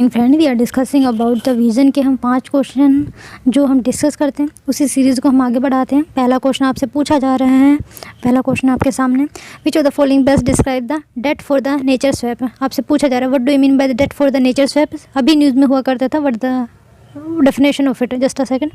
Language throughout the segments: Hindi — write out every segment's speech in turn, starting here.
Friend we are discussing about the vision के हम 5 क्वेश्चन जो हम डिस्कस करते हैं उसी सीरीज़ को हम आगे बढ़ाते हैं। पहला क्वेश्चन आपसे पूछा जा रहा है। पहला क्वेश्चन आपके सामने, which of the following best describe the debt for the nature swap. आपसे पूछा जा रहा है what do you mean by the debt for the nature swap. अभी न्यूज़ में हुआ करता था what the definition of it. Just a second.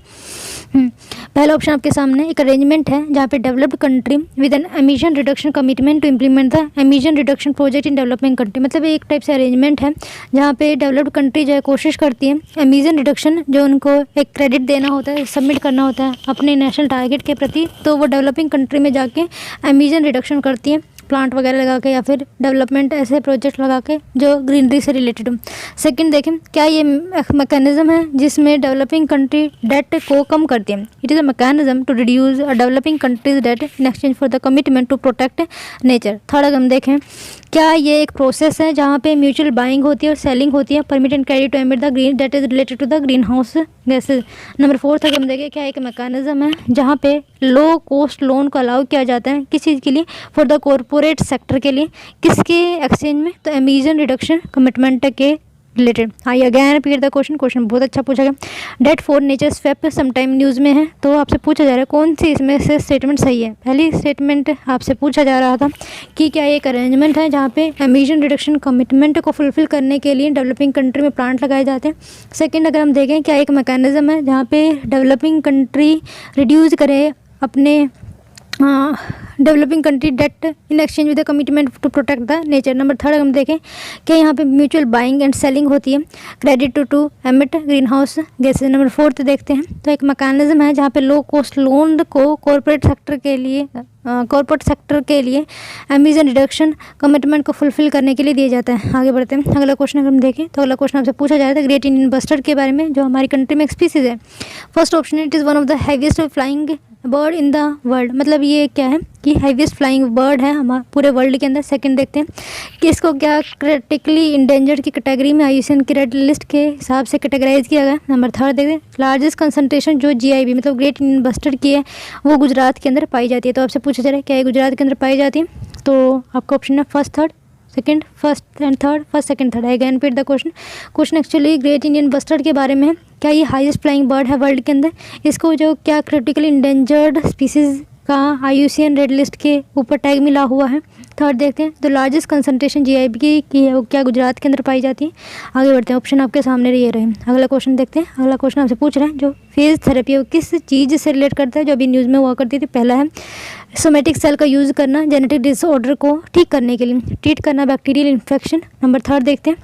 पहला ऑप्शन आपके सामने एक अरेंजमेंट है जहाँ पे developed country with an emission reduction commitment to implement the emission reduction project in developing country. मतलब एक टाइप से अरेंजमेंट है जहाँ पे डेवलप्ड कंट्री जो है कोशिश करती है एमिशन रिडक्शन जो उनको एक क्रेडिट देना होता है, सबमिट करना होता है अपने नेशनल टारगेट के प्रति, तो वो डेवलपिंग कंट्री में जाके एमिशन रिडक्शन करती है प्लांट वगैरह लगा के या फिर डेवलपमेंट ऐसे प्रोजेक्ट लगा के जो ग्रीनरी से रिलेटेड हो। सेकंड देखें, क्या ये मैकेनिज्म है जिसमें डेवलपिंग कंट्री डेट को कम करती है। It is a mechanism to reduce a developing countries debt in exchange for the commitment to protect nature. Third अगर हम देखें, क्या ये एक प्रोसेस है जहाँ पे म्यूचुअल बाइंग होती है और सेलिंग होती है permit and credit to emit the green debt is related to the greenhouse gases. Number fourth अगर हम देखें, क्या एक मैकेनिज्म है जहाँ पे लो कॉस्ट लोन को अलाउ किया जाता है किस चीज़ के लिए, फॉर द कॉरपोरेट सेक्टर के लिए, किसके एक्सचेंज में, तो एमिशन रिडक्शन कमिटमेंट के related. I again repeat the question बहुत अच्छा पूछा गया। Debt for nature swap sometime news में है, तो आपसे पूछा जा रहा है कौन सी इसमें से स्टेटमेंट सही है। पहली स्टेटमेंट आपसे पूछा जा रहा था कि क्या एक अरेंजमेंट है जहाँ पे एमिशन रिडक्शन कमिटमेंट को फुलफिल करने के लिए डेवलपिंग कंट्री में प्लांट लगाए जाते हैं। सेकेंड अगर हम देखें, क्या एक मैकेनिज्म है जहाँ पे डेवलपिंग कंट्री रिड्यूस करे अपने developing country debt in exchange with the commitment to protect the nature. Number third हम देखें, क्या यहाँ पे म्यूचुअल बाइंग एंड सेलिंग होती है credit to emit greenhouse gases. Number fourth देखते हैं, तो एक मैकेनिज्म है जहाँ पे लो कॉस्ट लोन को कॉरपोरेट सेक्टर के लिए एमिशन रिडक्शन कमिटमेंट को फुलफिल करने के लिए दिया जाता है। आगे बढ़ते हैं। अगला क्वेश्चन अगर हम देखें तो अगला क्वेश्चन आपसे पूछा जा रहा है ग्रेट इंडियन बस्टर्ड के बारे में जो हमारी कंट्री में एक स्पीसीज है। First option, it is one of the heaviest flying bird in the world. मतलब ये क्या है कि हैवीएस्ट फ्लाइंग बर्ड है हमारे पूरे वर्ल्ड के अंदर। सेकंड देखते हैं कि इसको क्या क्रिटिकली इंडेंजर्ड की कैटेगरी में आईयूसीएन की रेड लिस्ट के हिसाब से कैटेगराइज किया गया। नंबर थर्ड देखते हैं, लार्जेस्ट कंसंट्रेशन जो जीआईबी मतलब ग्रेट इंडियन बस्टर्ड की है वो गुजरात के अंदर पाई जाती है। तो आपसे पूछा जा रहा है क्या ये गुजरात के अंदर पाई जाती है, तो आपका ऑप्शन है first third second, first and third, first second third. Again repeat the question actually great Indian bustard के बारे में है। क्या ये हाईएस्ट फ्लाइंग बर्ड है वर्ल्ड के अंदर, इसको जो क्या क्रिटिकली इंडेंजर्ड स्पीसीज का आईयूसीएन रेड लिस्ट के ऊपर टैग मिला हुआ है। थर्ड देखते हैं, तो लार्जेस्ट कंसंट्रेशन जीआईबी की है वो क्या गुजरात के अंदर पाई जाती है। आगे बढ़ते हैं, ऑप्शन आपके सामने ये रहे। अगला क्वेश्चन देखते हैं। अगला क्वेश्चन आपसे पूछ रहे हैं जो फेज थेरेपी है वो किस चीज़ से रिलेट करता है जो अभी न्यूज़ में हुआ करती थी। पहला है सोमेटिक सेल का यूज़ करना जेनेटिक डिसऑर्डर को ठीक करने के लिए, ट्रीट करना बैक्टीरियल इन्फेक्शन। नंबर थर्ड देखते हैं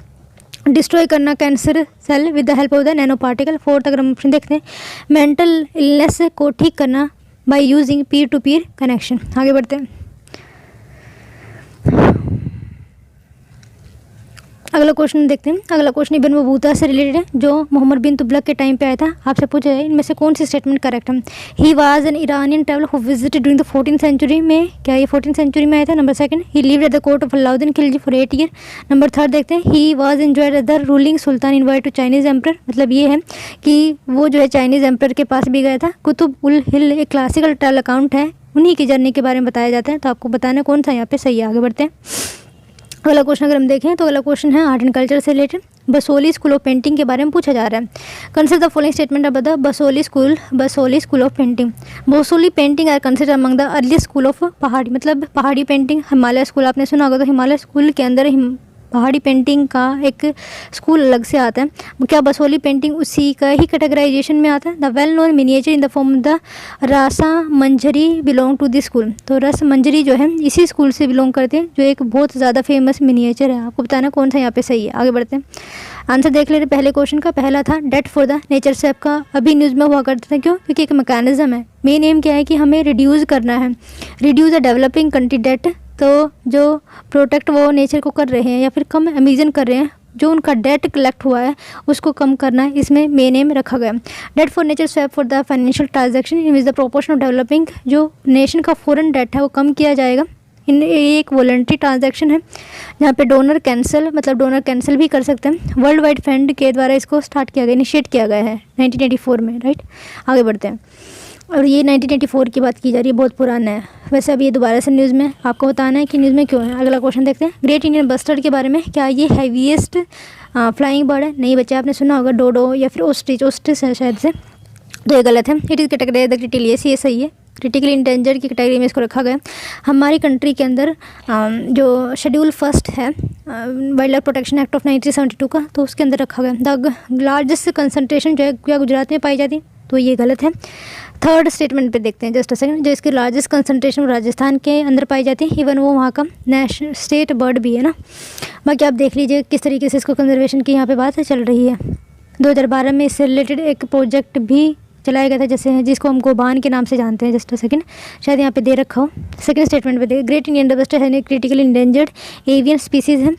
डिस्ट्रॉय करना cancer cell with the help of the nanoparticle. Fourth अगर हम ऑप्शन देखते हैं मेंटल इलनेस को ठीक करना by using peer to peer connection. आगे बढ़ते हैं। अगला क्वेश्चन देखते हैं। अगला क्वेश्चन इब्न बतूता से रिलेटेड है जो मोहम्मद बिन तुगलक के टाइम पे आया था। आपसे पूछा है इनमें से कौन सी स्टेटमेंट करेक्ट है। He was an Iranian traveller who visited during the 14th century में, क्या ये 14th सेंचुरी में आया था। Number second, he lived at the court of Alauddin Khilji for 8 year. Number third देखते हैं, he was enjoyed at the ruling sultan invite to Chinese emperor. मतलब ये है कि वो जो है चाइनीज एम्पर के पास भी गया था। कुतुब उल हिल एक क्लासिकल ट्रैवल अकाउंट है, उन्हीं की जर्नी के बारे में बताया जाता है। तो आपको बताना कौन सा यहाँ पे सही है। आगे बढ़ते हैं। अगला क्वेश्चन अगर हम देखें तो अगला क्वेश्चन है आर्ट एंड कल्चर से related Basohli school of painting के बारे में पूछा जा रहा है। कंसिडर द फॉलोइंग स्टेटमेंट अब the Basohli school of painting. Basohli painting are consider among the earliest school of Pahari, मतलब पहाड़ी पेंटिंग। हिमालय स्कूल आपने सुना होगा, तो हिमालय स्कूल के अंदर पहाड़ी पेंटिंग का एक स्कूल अलग से आता है। क्या बसोली पेंटिंग उसी का ही कैटेगराइजेशन में आता है। The well known miniature in the form the Rasa Manjari belong to this school. तो रस मंजरी जो है इसी स्कूल से बिलोंग करते हैं जो एक बहुत ज़्यादा फेमस मिनिएचर है। आपको बताना कौन सा यहाँ पे सही है। आगे बढ़ते हैं। आंसर देख ले रहे पहले क्वेश्चन का। पहला था debt for the nature swap का अभी न्यूज़ में हुआ करता था। क्यों? क्योंकि एक मैकेनिज्म है। मेन एम क्या है कि हमें रिड्यूस करना है, reduce the developing country debt. तो जो प्रोटेक्ट वो नेचर को कर रहे हैं या फिर कम एमिशन कर रहे हैं, जो उनका डेट कलेक्ट हुआ है उसको कम करना है, इसमें मेन एम रखा गया। Debt for nature swap for the financial transaction in which the proportion of developing, जो नेशन का फॉरेन डेट है वो कम किया जाएगा। इन एक वॉलंटरी ट्रांजैक्शन है जहाँ पे डोनर कैंसिल भी कर सकते हैं। वर्ल्ड वाइड फंड के द्वारा इसको स्टार्ट किया गया, इनिशिएट किया गया है 1984 में, राइट। आगे बढ़ते हैं। और ये 1984 की बात की जा रही है, बहुत पुराना है। वैसे अभी ये दोबारा से न्यूज़ में आपको बताना है कि न्यूज़ में क्यों है। अगला क्वेश्चन देखते हैं। ग्रेट इंडियन बस्टर्ड के बारे में, क्या ये हैवीएस्ट फ्लाइंग बर्ड है, नहीं बच्चे आपने सुना होगा डोडो या फिर ऑस्ट्रिच, ऑस्ट्रिच है शायद से, तो ये गलत है। इट इज़ कैटेगरी द क्रिटिलियस, ये सही है। क्रिटिकली इंडेंजर्ड की कैटेगरी में इसको रखा गया। हमारी कंट्री के अंदर जो शेड्यूल फर्स्ट है wild life protection act of 1972 का, तो उसके अंदर रखा गया। द लार्जेस्ट कंसंट्रेशन जो है क्या गुजरात में पाई जाती है, तो ये गलत है। थर्ड स्टेटमेंट पे देखते हैं जस्ट अ सेकंड, जो इसकी लार्जेस्ट कंसंट्रेशन राजस्थान के अंदर पाई जाती है, इवन वो वहाँ का नेशनल स्टेट बर्ड भी है ना। बाकी आप देख लीजिए किस तरीके से इसको कंजर्वेशन की यहाँ पे बात चल रही है। 2012 में इससे रिलेटेड एक प्रोजेक्ट भी चलाया गया था, जैसे जिसको हम गोबान के नाम से जानते हैं। जस्ट अ सेकंड, शायद यहाँ पे दे रखा हो। सेकंड स्टेटमेंट पे देखिए, ग्रेट इंडियन डबस्टर है क्रिटिकली इंडेंजर्ड एवियन स्पीसीज है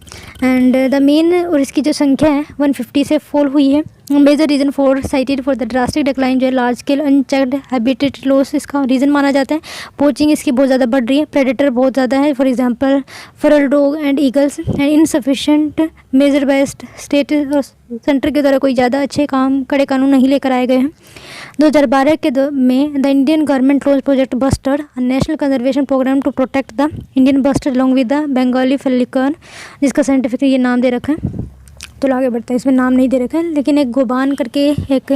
एंड द मेन, और इसकी जो संख्या है 150 से फॉल हुई है। Major reason for cited for the drastic decline जो है large scale unchecked habitat loss इसका रीज़न माना जाता है। पोचिंग इसकी बहुत ज़्यादा बढ़ रही है, प्रेडेटर बहुत ज़्यादा है, for example feral dog and eagles, and insufficient major best state centre के द्वारा कोई ज़्यादा अच्छे कड़े कानून नहीं लेकर आए गए हैं। 2012 के में the Indian government launch project bustard, national conservation programme to protect the Indian bustard along with the Bengali florican, जिसका साइंटिफिक ये नाम दे रखा है। तो आगे बढ़ते हैं, इसमें नाम नहीं दे रखा है, लेकिन एक गोबान करके एक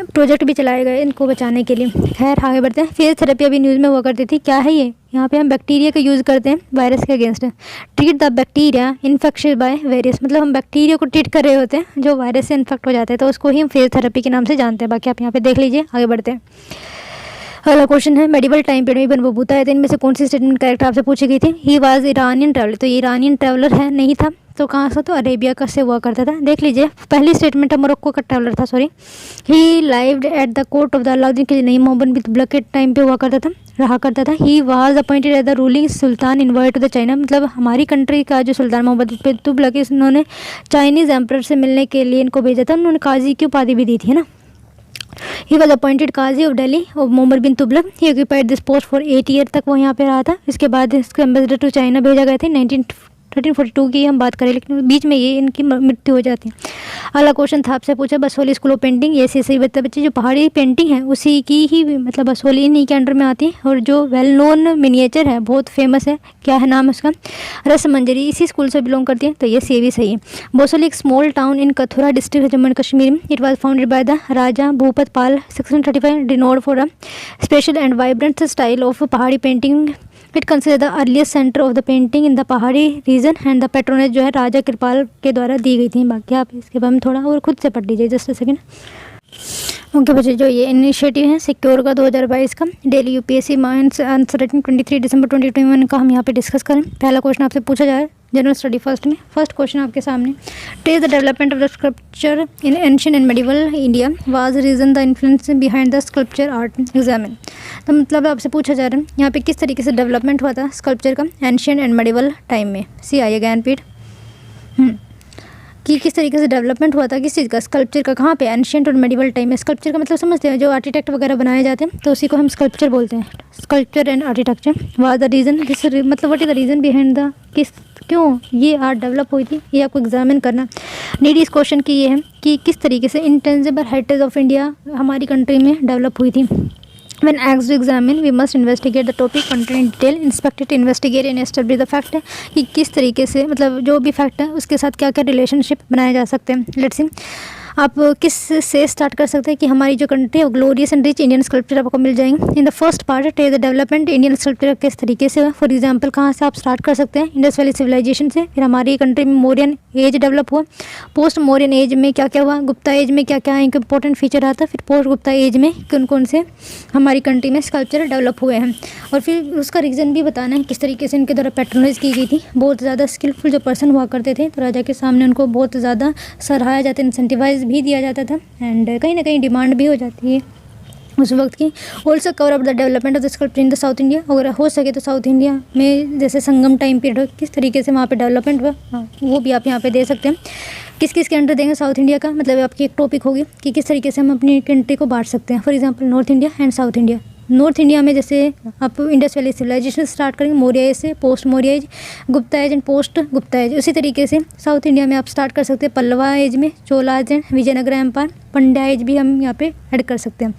प्रोजेक्ट भी चलाया गया इनको बचाने के लिए। खैर आगे बढ़ते हैं। फेज थेरेपी अभी न्यूज़ में हुआ करती थी, क्या है ये? यहाँ पे हम बैक्टीरिया का यूज़ करते हैं वायरस के against. Treat the bacteria infection by various, मतलब हम बैक्टीरिया को ट्रीट कर रहे होते हैं जो वायरस से इन्फेक्ट हो जाते हैं, तो उसको ही हम फेज थेरेपी के नाम से जानते हैं। बाकी आप यहाँ पे देख लीजिए। आगे बढ़ते हैं। अगला क्वेश्चन है, मेडिवल टाइम पीरियड में बनबूता है, तो इनमें से कौन सी स्टेटमेंट करेक्ट आपसे पूछी गई थी? ही वाज इरानियन ट्रैवलर, तो ये ईरानियन ट्रैवलर है नहीं था, तो कहाँ से? तो अरेबिया का से हुआ करता था। देख लीजिए, पहली स्टेटमेंट है मोरक्को का ट्रैवलर था, sorry. He lived eight the court of the Alauddin के नहीं, मोहम्मद बिन तुगलक के टाइम पे हुआ करता था, रहा करता था। He was appointed as the ruling sultan invite to the China, मतलब हमारी कंट्री का जो सुल्तान मोहम्मद बिन तुगलक, उन्होंने चाइनीज़ एम्परर से मिलने के लिए इनको भेजा था। उन्होंने काजी की उपाधि भी दी थी, है ना। He was appointed qazi of Delhi of Mohammad bin Tughlaq. He occupied this post for 8 year तक वो यहाँ पे रहा था। इसके बाद इसके एम्बेसडर टू चाइना भेजा गए थे। 1342 की हम बात करें, लेकिन बीच में ये इनकी मृत्यु हो जाती है। अगला क्वेश्चन था आपसे पूछा, बसोली स्कूल ऑफ पेंटिंग, ये सही बच्चे जो पहाड़ी पेंटिंग है उसी की ही, मतलब बसोली इन्हीं के अंडर में आती है। और जो वेल नोन मिनिएचर है, बहुत फेमस है, क्या है नाम उसका? रसमंजरी, इसी स्कूल से बिलोंग करती है, तो ये सी भी सही है। बसोली एक small town in Kathua district Jammu and Kashmir में। It was founded by the Raja Bhupat Pal 1635, renowned for a special and vibrant style of Pahari painting. It consider the earliest centre of the painting in the Pahari region and the patronage जो है राजा कृपाल के द्वारा दी गई थी। बाकी आप इसके बारे में थोड़ा और खुद से पढ़ लीजिए, जस्ट अ सेकंड। ओके बच्चे, जो ये इनिशिएटिव है सिक्योर का 2022 का, daily UPSC mines answer writing 23 दिसंबर 2021 का हम यहाँ पे डिस्कस करें। पहला क्वेश्चन आपसे पूछा जाए जनरल स्टडी फर्स्ट में। फर्स्ट क्वेश्चन आपके सामने, trace the development of the sculpture in ancient and medieval India, was reason the influence behind the sculpture art examine. तो मतलब आपसे पूछा जा रहा है यहाँ पे किस तरीके से डेवलपमेंट हुआ था स्कल्पचर का एंशिएंट एंड मेडिवल टाइम में। सी आइए ज्ञानपीठ कि किस तरीके से डेवलपमेंट हुआ था किस चीज़ का, स्कल्पचर का, कहाँ पे? एंशिएंट और मेडिवल टाइम में। स्कल्पचर का मतलब समझते हैं, जो आर्किटेक्ट वगैरह बनाए जाते हैं तो उसी को हम स्कल्पचर बोलते हैं। Sculpture and architecture was the reason, मतलब what is the reason behind the, किस क्यों ये आर्ट डेवलप हुई थी, ये आपको एग्जामिन करना। नीड इस क्वेश्चन की ये है कि किस तरीके से इंटेंजिबल हेरिटेज ऑफ इंडिया हमारी कंट्री में डेवलप हुई थी। When asked to examine, we must investigate the topic content in detail, inspect it, investigate and establish the fact है कि किस तरीके से, मतलब जो भी फैक्ट है उसके साथ क्या क्या रिलेशनशिप बनाए जा सकते हैं। लेट्स सी, आप किस से स्टार्ट कर सकते हैं कि हमारी जो कंट्री है glorious and rich Indian sculpture आपको मिल जाएंगे। इन the first part trace the development Indian sculpture किस तरीके से, फॉर एग्जांपल कहाँ से आप स्टार्ट कर सकते हैं? इंडस वैली सिविलाइजेशन से। फिर हमारी कंट्री में मौर्यन एज डेवलप हुआ, पोस्ट मौर्यन एज में क्या क्या हुआ, गुप्ता एज में क्या क्या एक इंपॉर्टेंट फीचर आता है, फिर पोस्ट गुप्ता एज में कौन कौन से हमारी कंट्री में स्कल्पचर डेवलप हुए हैं, और फिर उसका रीज़न भी बताना है किस तरीके से इनके द्वारा पैट्रोनाइज की गई थी। बहुत ज़्यादा स्किलफुल जो पर्सन हुआ करते थे तो राजा के सामने उनको बहुत ज़्यादा सराहाया जाता, इंसेंटिवाइज भी दिया जाता था, एंड कहीं ना कहीं डिमांड भी हो जाती है उस वक्त की। Also cover up the development of the sculpture in the south India, अगर हो सके तो साउथ इंडिया में जैसे संगम टाइम पीरियड किस तरीके से वहाँ पे डेवलपमेंट हुआ, वो भी आप यहाँ पे दे सकते हैं। किस किस के अंडर देंगे साउथ इंडिया का, मतलब आपकी एक टॉपिक होगी कि किस तरीके से हम अपनी कंट्री को बांट सकते हैं, for example north India and south India. North India में जैसे आप इंडस वैली सिविलाइजेशन स्टार्ट करेंगे मौर्य एज से, post Maurya age, Gupta age and post Gupta age. उसी तरीके से साउथ इंडिया में आप स्टार्ट कर सकते हैं पल्लवा एज में, Chola age and Vijayanagara empire, Pandya age भी हम यहाँ पे ऐड कर सकते हैं।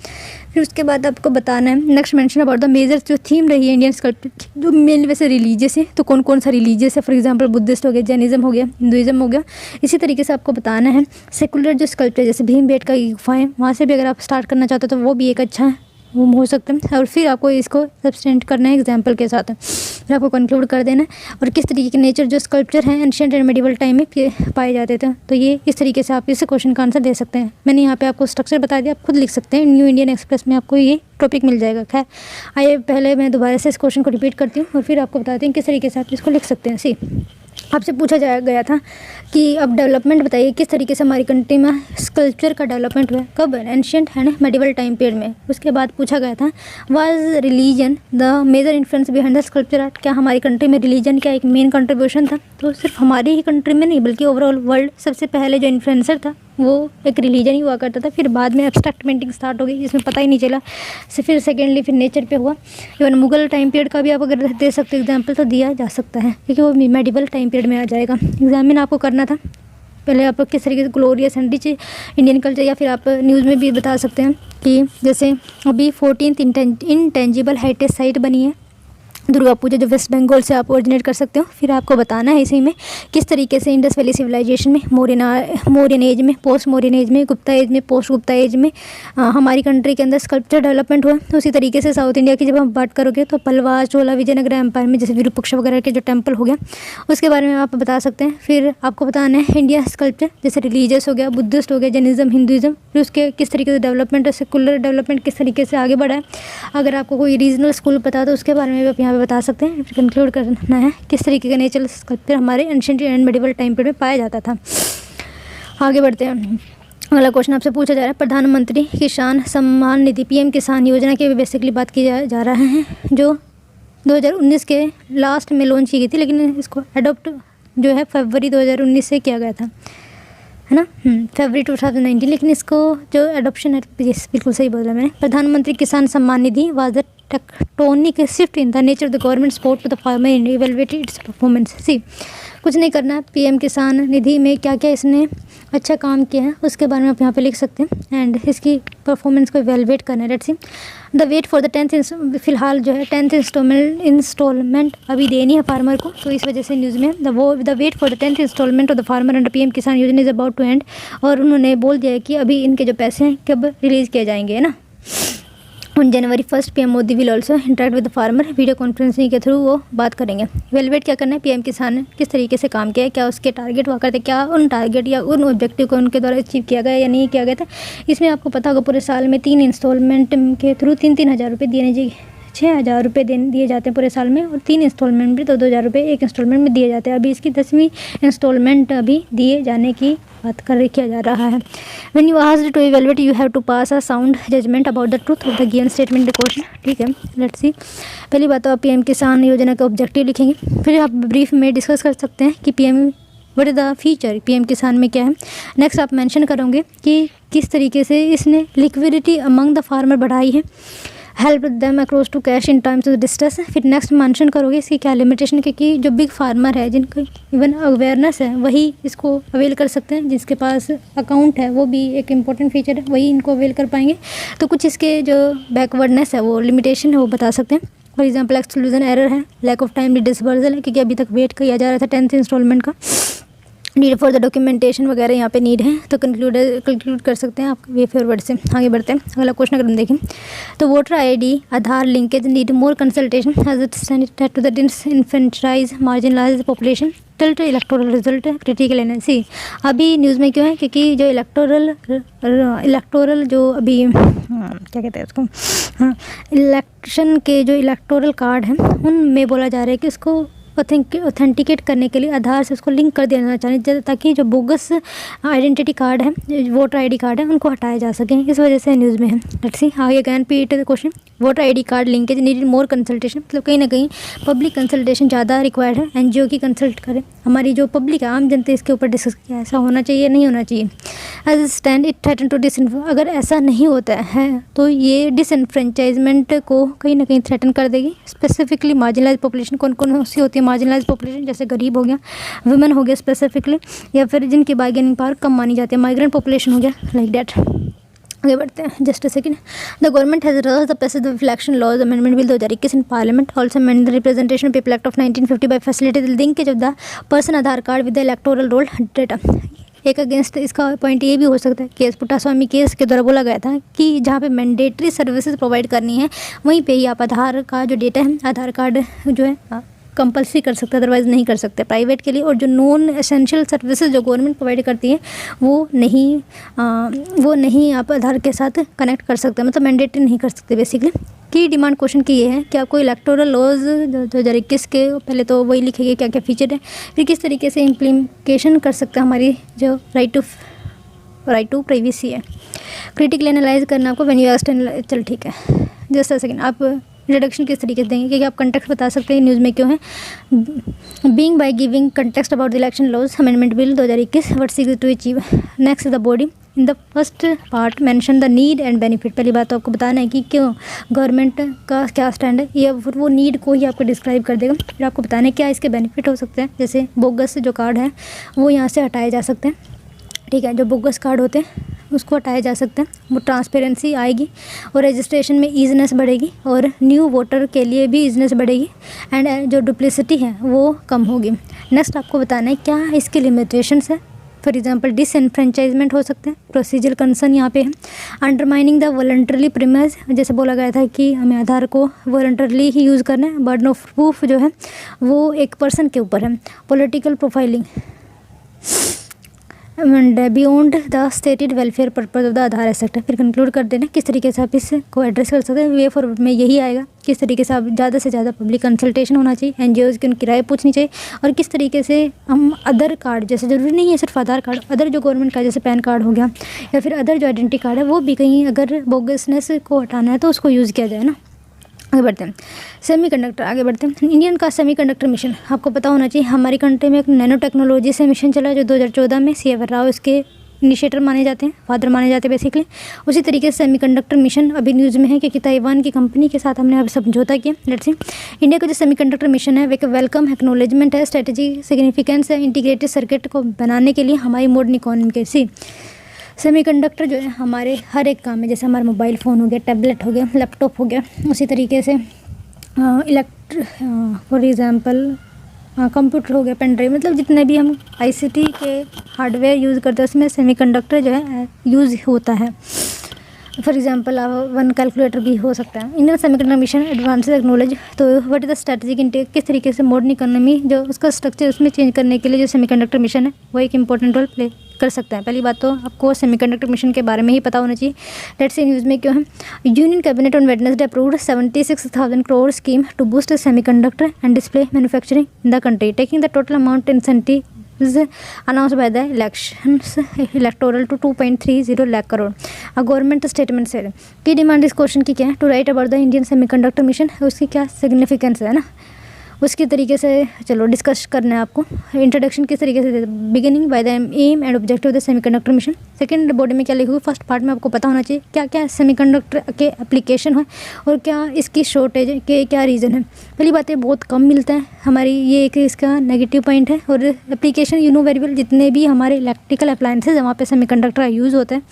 फिर उसके बाद आपको बताना है next mention about the major जो थीम रही है इंडियन स्कल्पचर की, जो मेनली वैसे रिलीजियस है, तो कौन कौन सा रिलीजियस है, फॉर एग्जांपल बुद्धिस्ट हो गया, जैनिज्म हो गया, हिंदुइज्म हो गया। इसी तरीके से आपको बताना है सेकुलर जो स्कल्पचर जैसे भीमबेटका की गुफाएं, वहाँ से भी अगर आप स्टार्ट करना चाहते हो तो वो भी एक अच्छा वो हो सकता है। और फिर आपको इसको सब्सटेंट करना है एग्जाम्पल के साथ, फिर आपको कंक्लूड कर देना है। और किस तरीके के नेचर जो स्कल्पचर हैं एंशिएंट एंड मेडिवल टाइम में पाए जाते थे, तो ये इस तरीके से आप इस क्वेश्चन का आंसर दे सकते हैं। मैंने यहाँ पे आपको स्ट्रक्चर बता दिया, आप खुद लिख सकते हैं, न्यू इंडियन एक्सप्रेस में आपको ये टॉपिक मिल जाएगा। खैर आइए पहले मैं दोबारा से इस क्वेश्चन को रिपीट करती हूँ और फिर आपको बताती हूँ किस तरीके से आप इसको लिख सकते हैं। सी आपसे पूछा गया था कि अब डेवलपमेंट बताइए किस तरीके से हमारी कंट्री में स्कल्पचर का डेवलपमेंट हुआ, कब, ancient and medieval time period में। उसके बाद पूछा गया था was religion the major influence behind the sculpture art, क्या हमारी कंट्री में रिलीजन का एक मेन कंट्रीब्यूशन था। तो सिर्फ हमारी ही कंट्री में नहीं बल्कि ओवरऑल वर्ल्ड सबसे पहले जो इन्फ्लुएंसर था वो एक रिलीजन ही हुआ करता था। फिर बाद में एब्स्ट्रैक्ट पेंटिंग स्टार्ट हो गई जिसमें पता ही नहीं चला, फिर सेकेंडली फिर नेचर पे हुआ। इवन मुगल टाइम पीरियड का भी आप अगर दे सकते एग्जाम्पल तो दिया जा सकता है क्योंकि वो मेडिवल टाइम पीरियड में आ जाएगा। एग्जामिन आपको करना था पहले आप किस तरीके से glorious and rich Indian culture, या फिर आप न्यूज़ में भी बता सकते हैं कि जैसे अभी 14th इंटेंजिबल हेरिटेज साइट बनी है दुर्गा पूजा जो वेस्ट बंगाल से आप ओरिजिनेट कर सकते हो। फिर आपको बताना है इसी में किस तरीके से इंडस वैली सिविलाइजेशन में, मौर्यन एज में, पोस्ट मौर्यन एज में, गुप्ता एज में, पोस्ट गुप्ता एज में हमारी कंट्री के अंदर स्कल्पचर डेवलपमेंट हुआ। तो उसी तरीके से साउथ इंडिया की जब हम बात करोगे तो पल्लवा, चोला, विजयनगरा एम्पायर में जैसे विरूपाक्ष वगैरह के जो टेम्पल हो गया उसके बारे में आप बता सकते हैं। फिर आपको बताना है इंडिया स्कल्पचर जैसे रिलीजियस हो गया, बुद्धिस्ट हो गया, जैनिज्म, हिंदुइज्म, फिर उसके किस तरीके से डेवलपमेंट है, सेकुलर डेवलपमेंट किस तरीके से आगे बढ़ा है। अगर आपको कोई रीजनल स्कूल पता है तो उसके बारे में भी आप यहाँ पे बता सकते हैं। कंक्लूड करना है किस तरीके का नेचुरल स्कल्पचर हमारे ancient and medieval time period में पाया जाता था। आगे बढ़ते हैं, अगला क्वेश्चन आपसे पूछा जा रहा है प्रधानमंत्री किसान सम्मान निधि पीएम किसान योजना की बेसिकली बात की जा रहा है जो 2019 के लास्ट में लॉन्च की गई थी, लेकिन इसको अडॉप्ट जो है फरवरी 2019 से किया गया था, है ना, फरवरी 2019। लेकिन इसको जो एडॉप्शन है बिल्कुल सही बोला मैंने। Pradhan Mantri Kisan Samman Nidhi was the tectonic shift in the nature of the government support to the farmer in evaluated its performance. See कुछ नहीं करना, पीएम किसान निधि में क्या क्या इसने अच्छा काम किया है उसके बारे में आप यहाँ पे लिख सकते हैं एंड इसकी परफॉर्मेंस को इवेलुएट करना है। Let's see the wait for the 10th फिलहाल जो है 10th इंस्टॉलमेंट अभी देनी है फार्मर को, तो इस वजह से न्यूज़ में the wait for the 10th instalment of the farmer under PM Kisan Yojana is about to and. और उन्होंने बोल दिया है कि अभी इनके जो पैसे हैं कब रिलीज़ किए जाएंगे, है ना। On January 1 PM Modi will also interact with the farmer, video conferencing के थ्रू वो बात करेंगे। इवेलुएट क्या करना है, पीएम किसान ने किस तरीके से काम किया है, क्या उसके टारगेट हुआ करते, क्या उन टारगेट या उन ऑब्जेक्टिव को उनके द्वारा अचीव किया गया या नहीं किया गया था। इसमें आपको पता होगा पूरे साल में 3 इंस्टॉलमेंट के थ्रू 3-3 हज़ार रुपये दिए 6,000 रुपये दिए जाते हैं पूरे साल में, और 3 इंस्टॉलमेंट भी 2-2 हज़ार रुपये एक इंस्टॉलमेंट में दिए जाते हैं। अभी इसकी 10वीं इंस्टॉलमेंट अभी दिए जाने की बात किया जा रहा है। When you asked to evaluate you have to pass a sound judgement about the truth of the given statement the question. ठीक है, लेट्स सी। पहली बात तो आप पीएम किसान योजना का ऑब्जेक्टिव लिखेंगे, फिर आप ब्रीफ में डिस्कस कर सकते हैं कि PM what is the feature PM किसान में क्या है। नेक्स्ट आप मेंशन करोगे कि किस तरीके से इसने लिक्विडिटी अमंग द फार्मर बढ़ाई है, help them across to cash in times of distress. फिर नेक्स्ट मेंशन करोगे इसकी क्या लिमिटेशन, क्योंकि जो बिग फार्मर है जिनको इवन अवेयरनेस है वही इसको अवेल कर सकते हैं, जिसके पास अकाउंट है वो भी एक इम्पॉर्टेंट फीचर है, वही इनको अवेल कर पाएंगे। तो कुछ इसके जो बैकवर्डनेस है वो लिमिटेशन है वो बता सकते हैं। फॉर एग्जाम्पल एक्सक्लूजन एरर है, लैक ऑफ टाइमली डिसबर्सल है क्योंकि अभी तक वेट किया जा रहा था 10th इंस्टॉलमेंट का, नीड फॉर द डॉक्यूमेंटेशन वगैरह यहाँ पे नीड है, तो कंक्लूड कर सकते हैं आप वे फॉरवर्ड से। आगे बढ़ते हैं, अगला क्वेश्चन अगर हम देखें तो voter ID Aadhaar linkage need more consultation as it to the disenfranchise marginalised population till to electoral result critical analyse. अभी न्यूज़ में क्यों है, क्योंकि जो इलेक्टोरल जो अभी क्या कहते हैं उसको, इलेक्शन के जो इलेक्टोरल कार्ड हैं उनमें बोला जा रहा है कि उसको ऑथेंटिकेट करने के लिए आधार से उसको लिंक कर देना चाहिए, ताकि जो बोगस आइडेंटिटी कार्ड है, वोटर आईडी कार्ड है, उनको हटाया जा सके। इस वजह से न्यूज़ में है। लेट्स सी आगे again repeat the question, voter ID card linkage needed more consultation, मतलब कहीं ना कहीं पब्लिक कंसल्टेशन ज़्यादा रिक्वायर्ड है, एनजीओ की कंसल्ट करें, हमारी जो पब्लिक है आम जनता इसके ऊपर डिस्कस किया ऐसा होना चाहिए नहीं होना चाहिए। As stand it threaten to अगर ऐसा नहीं होता है तो ये डिसएनफ्रेंचाइजमेंट को कहीं ना कहीं थ्रेटन कर देगी। स्पेसिफिकली मार्जिनलाइज पॉपुलेशन कौन कौन सी होती है मार्जिनलाइज पॉपुलेशन, जैसे गरीब हो गया, वुमेन हो गया स्पेसिफिकली, या फिर जिनकी बार्गेनिंग पावर कम मानी जाती है, माइग्रेंट पॉपुलेशन हो गया, लाइक दैट। आगे बढ़ते हैं, just a second. The government has urged the passage of election laws amendment bill 2021 in parliament, also amend the representation people act of 1950 by facilitate the linkage of the person Aadhaar card with the electoral roll data. एक अगेंस्ट इसका पॉइंट ये भी हो सकता है, केस पुट्टास्वामी केस के द्वारा बोला गया था कि जहाँ पे मैंडेटरी सर्विसेज प्रोवाइड करनी है वहीं पे ही आप आधार का जो डेटा है, आधार कार्ड जो है कंपल्सरी कर सकते हैं, अदरवाइज़ नहीं कर सकते प्राइवेट के लिए। और जो नॉन एसेंशियल सर्विसेज जो गवर्नमेंट प्रोवाइड करती है वो नहीं आप आधार के साथ कनेक्ट कर सकते, मतलब मैंडेटरी नहीं कर सकते बेसिकली। की डिमांड क्वेश्चन की ये है कि आपको इलेक्टोरल लॉज 2021 के पहले तो वही लिखेंगे क्या क्या फीचर है, फिर किस तरीके से इम्प्लीमेंटेशन कर सकते हैं हमारी जो राइट टू प्राइवेसी है। क्रिटिकली एनालाइज करना आपको व्हेन यू आस्क, चल ठीक है, जस्ट अ सेकंड। आप इंट्रोडक्शन किस तरीके से देंगे, क्योंकि आप कंटेक्स्ट बता सकते हैं न्यूज़ में क्यों है। Being by giving context about the election laws amendment bill 2021 what seeks to achieve. Next the body in the first part mention the need and benefit. पहली बात तो आपको बताना है कि क्यों गवर्नमेंट का क्या स्टैंड है, या फिर वो नीड को ही आपको डिस्क्राइब कर देगा। फिर आपको बताना है क्या इसके बेनिफिट हो सकते हैं, जैसे बोगस जो कार्ड है वो यहाँ से हटाए जा सकते हैं, ठीक है, जो बोगस कार्ड होते हैं उसको हटाए जा सकते हैं, वो ट्रांसपेरेंसी आएगी और रजिस्ट्रेशन में ईजीनेस बढ़ेगी और न्यू वोटर के लिए भी ईजीनेस बढ़ेगी एंड जो डुप्लिसिटी है वो कम होगी। नेक्स्ट आपको बताना है क्या इसके लिमिटेशंस है, फॉर एग्जांपल डिसएनफ्रेंचाइजमेंट हो सकते हैं, प्रोसीजर कंसर्न यहाँ पे है, अंडरमाइनिंग द वॉलंटरली प्रीमाइज, जैसे बोला गया था कि हमें आधार को वॉलंटरली ही यूज़ करना है, बर्डन ऑफ प्रूफ जो है वो एक पर्सन के ऊपर है, political profiling and beyond the stated welfare purpose of the Aadhaar act. फिर कंक्लूड कर देना किस तरीके से आप इसको एड्रेस कर सकते हैं। वे फॉरवर्ड में यही आएगा, किस तरीके से आप ज़्यादा से ज़्यादा पब्लिक कंसल्टेशन होना चाहिए, एनजीओज़ की उनकी राय पूछनी चाहिए, और किस तरीके से हम अदर कार्ड, जैसे ज़रूरी नहीं है सिर्फ आधार कार्ड, अदर जो गवर्नमेंट का जैसे पैन कार्ड हो गया या फिर अदर जो आइडेंटिटी कार्ड है वो भी कहीं अगर बोगसनेस को हटाना है तो उसको यूज़ किया जाए ना। आगे बढ़ते हैं, सेमीकंडक्टर। आगे बढ़ते हैं, इंडियन का सेमीकंडक्टर मिशन आपको पता होना चाहिए। हमारी कंट्री में एक नैनो टेक्नोलॉजी से मिशन चला जो 2014 में CFR राव इसके इनिशिएटर माने जाते हैं, फादर माने जाते हैं बेसिकली। उसी तरीके से सेमीकंडक्टर मिशन अभी न्यूज़ में है क्योंकि ताइवान की कंपनी के साथ हमने अब समझौता किया। लेट्स सी, इंडिया का जो सेमीकंडक्टर मिशन है वो एक वेलकम एक्नॉलेजमेंट है, स्ट्रेटेजी सिग्निफिकेंस है इंटीग्रेटेड सर्किट को बनाने के लिए हमारी मॉडर्न इकोनॉमी के। सी सेमीकंडक्टर जो है हमारे हर एक काम में, जैसे हमारा मोबाइल फ़ोन हो गया, टैबलेट हो गया, लैपटॉप हो गया, उसी तरीके से फॉर एग्ज़ाम्पल कंप्यूटर हो गया, पेन ड्राइव, मतलब जितने भी हम ICT के हार्डवेयर यूज़ करते हैं उसमें सेमीकंडक्टर जो है यूज़ होता है। फॉर एग्जाम्पल वन कैलकुलेटर भी हो सकता है। Indian semiconductor mission advances acknowledge, तो what is the strategic intake, किस तरीके से मॉडर्न इकोनॉमी जो उसका स्ट्रक्चर उसमें चेंज करने के लिए जो सेमीकंडक्टर मिशन है वो एक इंपॉर्टेंट रोल प्ले कर सकता है। पहली बात तो आपको सेमीकंडक्टर मिशन के बारे में ही पता होना चाहिए। लेट्स सी न्यूज़ में क्यों है। Union cabinet on Wednesday approved 76,000 crore scheme to boost semiconductor and display manufacturing in the country, taking the total amount incentive is announced by the elections electoral to 2.30 lakh crore. A government statement said की डिमांड इस क्वेश्चन की क्या है, to write about the Indian semiconductor mission, उसकी क्या सिग्निफिकेंस है ना, उसकी तरीके से चलो डिस्कस करना है आपको। इंट्रोडक्शन किस तरीके से, beginning by the aim and objective of the semiconductor mission. Second body में क्या लिखोगे, फर्स्ट पार्ट में आपको पता होना चाहिए क्या क्या सेमीकंडक्टर के एप्लीकेशन है और क्या इसकी शॉर्टेज के क्या रीज़न है। पहली बात है बहुत कम मिलता है हमारी, ये एक इसका नेगेटिव पॉइंट है। और application you know very well, जितने भी हमारे इलेक्ट्रिकल अप्लायंसेज वहाँ पे सेमीकंडक्टर का यूज़ होता है।